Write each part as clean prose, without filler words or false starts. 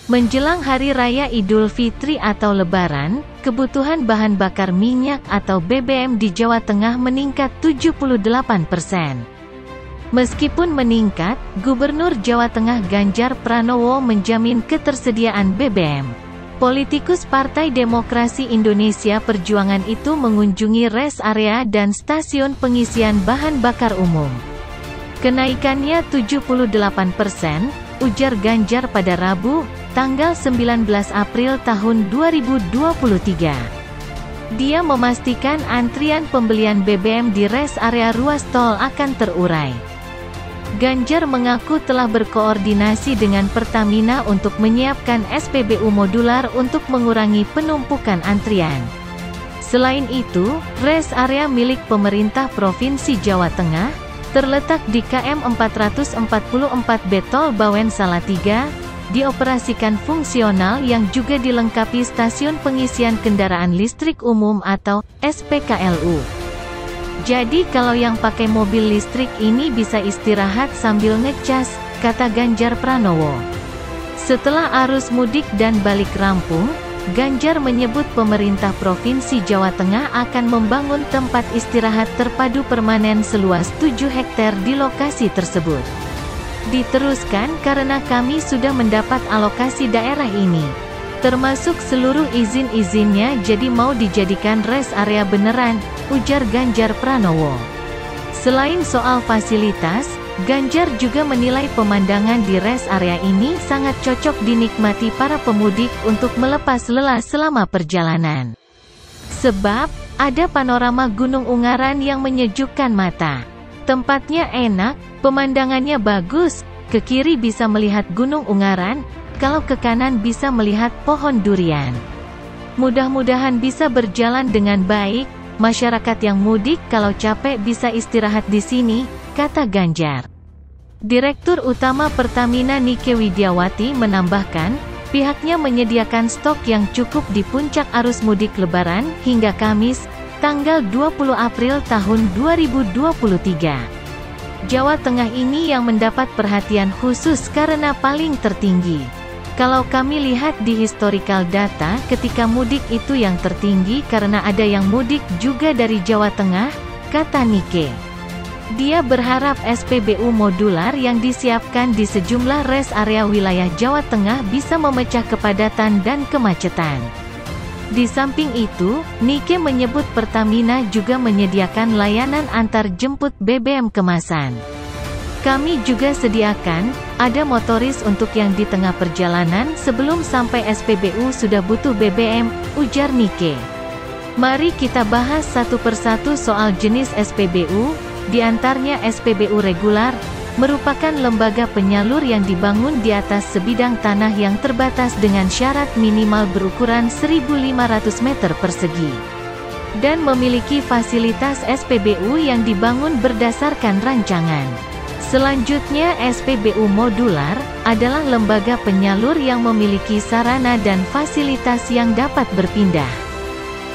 Menjelang Hari Raya Idul Fitri atau Lebaran, kebutuhan bahan bakar minyak atau BBM di Jawa Tengah meningkat 78%. Meskipun meningkat, Gubernur Jawa Tengah Ganjar Pranowo menjamin ketersediaan BBM. Politikus Partai Demokrasi Indonesia Perjuangan itu mengunjungi rest area dan stasiun pengisian bahan bakar umum. Kenaikannya 78%, ujar Ganjar pada Rabu, tanggal 19 April tahun 2023. Dia memastikan antrian pembelian BBM di rest area ruas tol akan terurai. Ganjar mengaku telah berkoordinasi dengan Pertamina untuk menyiapkan SPBU modular untuk mengurangi penumpukan antrian. Selain itu, rest area milik pemerintah Provinsi Jawa Tengah, terletak di KM 444B Tol Bawen Salatiga, dioperasikan fungsional yang juga dilengkapi stasiun pengisian kendaraan listrik umum atau SPKLU. Jadi kalau yang pakai mobil listrik ini bisa istirahat sambil ngecas, kata Ganjar Pranowo. Setelah arus mudik dan balik rampung, Ganjar menyebut pemerintah Provinsi Jawa Tengah akan membangun tempat istirahat terpadu permanen seluas 7 hektar di lokasi tersebut. Diteruskan karena kami sudah mendapat alokasi daerah ini, termasuk seluruh izin-izinnya, jadi mau dijadikan rest area beneran, ujar Ganjar Pranowo. Selain soal fasilitas, Ganjar juga menilai pemandangan di rest area ini sangat cocok dinikmati para pemudik untuk melepas lelah selama perjalanan. Sebab, ada panorama Gunung Ungaran yang menyejukkan mata. Tempatnya enak, pemandangannya bagus, ke kiri bisa melihat Gunung Ungaran, kalau ke kanan bisa melihat pohon durian. Mudah-mudahan bisa berjalan dengan baik, masyarakat yang mudik kalau capek bisa istirahat di sini, kata Ganjar. Direktur Utama Pertamina Nike Widiawati menambahkan, pihaknya menyediakan stok yang cukup di puncak arus mudik Lebaran hingga Kamis, tanggal 20 April tahun 2023. Jawa Tengah ini yang mendapat perhatian khusus karena paling tertinggi. Kalau kami lihat di historical data, ketika mudik itu yang tertinggi karena ada yang mudik juga dari Jawa Tengah, kata Nike. Dia berharap SPBU modular yang disiapkan di sejumlah rest area wilayah Jawa Tengah bisa memecah kepadatan dan kemacetan. Di samping itu, Nike menyebut Pertamina juga menyediakan layanan antar jemput BBM kemasan. Kami juga sediakan, ada motoris untuk yang di tengah perjalanan sebelum sampai SPBU sudah butuh BBM, ujar Nike. Mari kita bahas satu persatu soal jenis SPBU, di antaranya SPBU regular, merupakan lembaga penyalur yang dibangun di atas sebidang tanah yang terbatas dengan syarat minimal berukuran 1.500 meter persegi. Dan memiliki fasilitas SPBU yang dibangun berdasarkan rancangan. Selanjutnya SPBU modular, adalah lembaga penyalur yang memiliki sarana dan fasilitas yang dapat berpindah.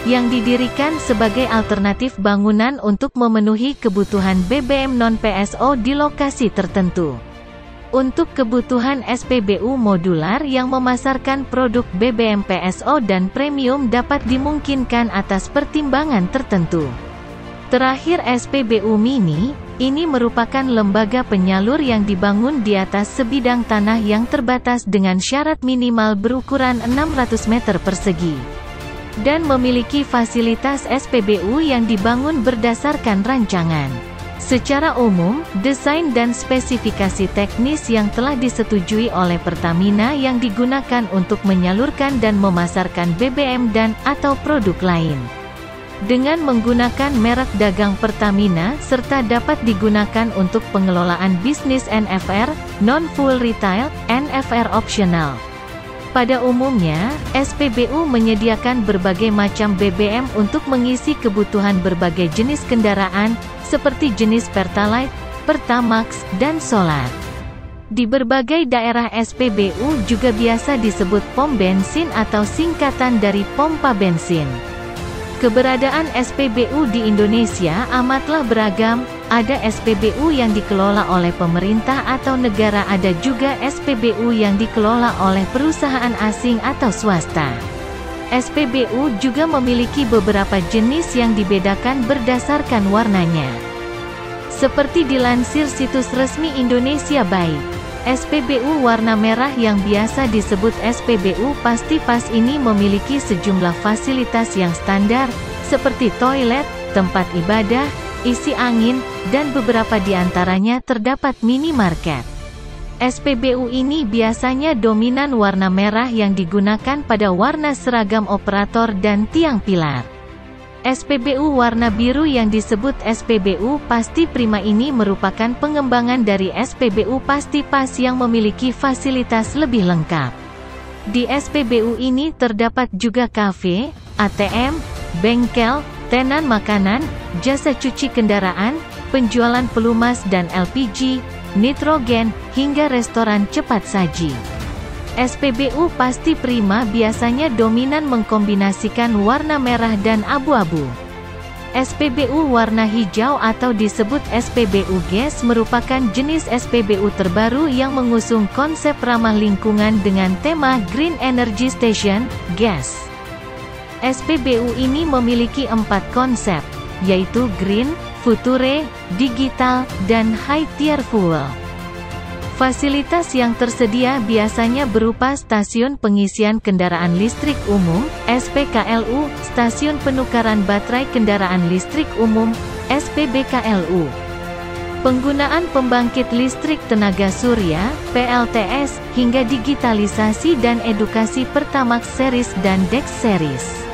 Yang didirikan sebagai alternatif bangunan untuk memenuhi kebutuhan BBM non-PSO di lokasi tertentu. Untuk kebutuhan SPBU modular yang memasarkan produk BBM PSO dan premium dapat dimungkinkan atas pertimbangan tertentu. Terakhir SPBU mini, ini merupakan lembaga penyalur yang dibangun di atas sebidang tanah yang terbatas dengan syarat minimal berukuran 600 meter persegi. Dan memiliki fasilitas SPBU yang dibangun berdasarkan rancangan. Secara umum, desain dan spesifikasi teknis yang telah disetujui oleh Pertamina yang digunakan untuk menyalurkan dan memasarkan BBM dan atau produk lain. Dengan menggunakan merek dagang Pertamina serta dapat digunakan untuk pengelolaan bisnis NFR, non-full retail, NFR optional. Pada umumnya, SPBU menyediakan berbagai macam BBM untuk mengisi kebutuhan berbagai jenis kendaraan, seperti jenis Pertalite, Pertamax, dan solar. Di berbagai daerah SPBU juga biasa disebut pom bensin atau singkatan dari pompa bensin. Keberadaan SPBU di Indonesia amatlah beragam, Ada SPBU yang dikelola oleh pemerintah atau negara, ada juga SPBU yang dikelola oleh perusahaan asing atau swasta. SPBU juga memiliki beberapa jenis yang dibedakan berdasarkan warnanya. Seperti dilansir situs resmi Indonesia Baik, SPBU warna merah yang biasa disebut SPBU Pasti Pas ini memiliki sejumlah fasilitas yang standar, seperti toilet, tempat ibadah, isi angin, dan beberapa di antaranya terdapat minimarket. SPBU ini biasanya dominan warna merah yang digunakan pada warna seragam operator dan tiang pilar. SPBU warna biru yang disebut SPBU Pasti Prima ini merupakan pengembangan dari SPBU Pasti Pas yang memiliki fasilitas lebih lengkap. Di SPBU ini terdapat juga kafe, ATM, bengkel, tenan makanan, jasa cuci kendaraan, penjualan pelumas dan LPG, nitrogen, hingga restoran cepat saji. SPBU Pasti Prima biasanya dominan mengkombinasikan warna merah dan abu-abu. SPBU warna hijau atau disebut SPBU GES merupakan jenis SPBU terbaru yang mengusung konsep ramah lingkungan dengan tema Green Energy Station, GES. SPBU ini memiliki 4 konsep, yaitu Green, Future, Digital, dan High Tier Fuel. Fasilitas yang tersedia biasanya berupa stasiun pengisian kendaraan listrik umum, SPKLU, stasiun penukaran baterai kendaraan listrik umum, SPBKLU. Penggunaan pembangkit listrik tenaga surya, PLTS, hingga digitalisasi dan edukasi Pertamax Series dan Dex Series.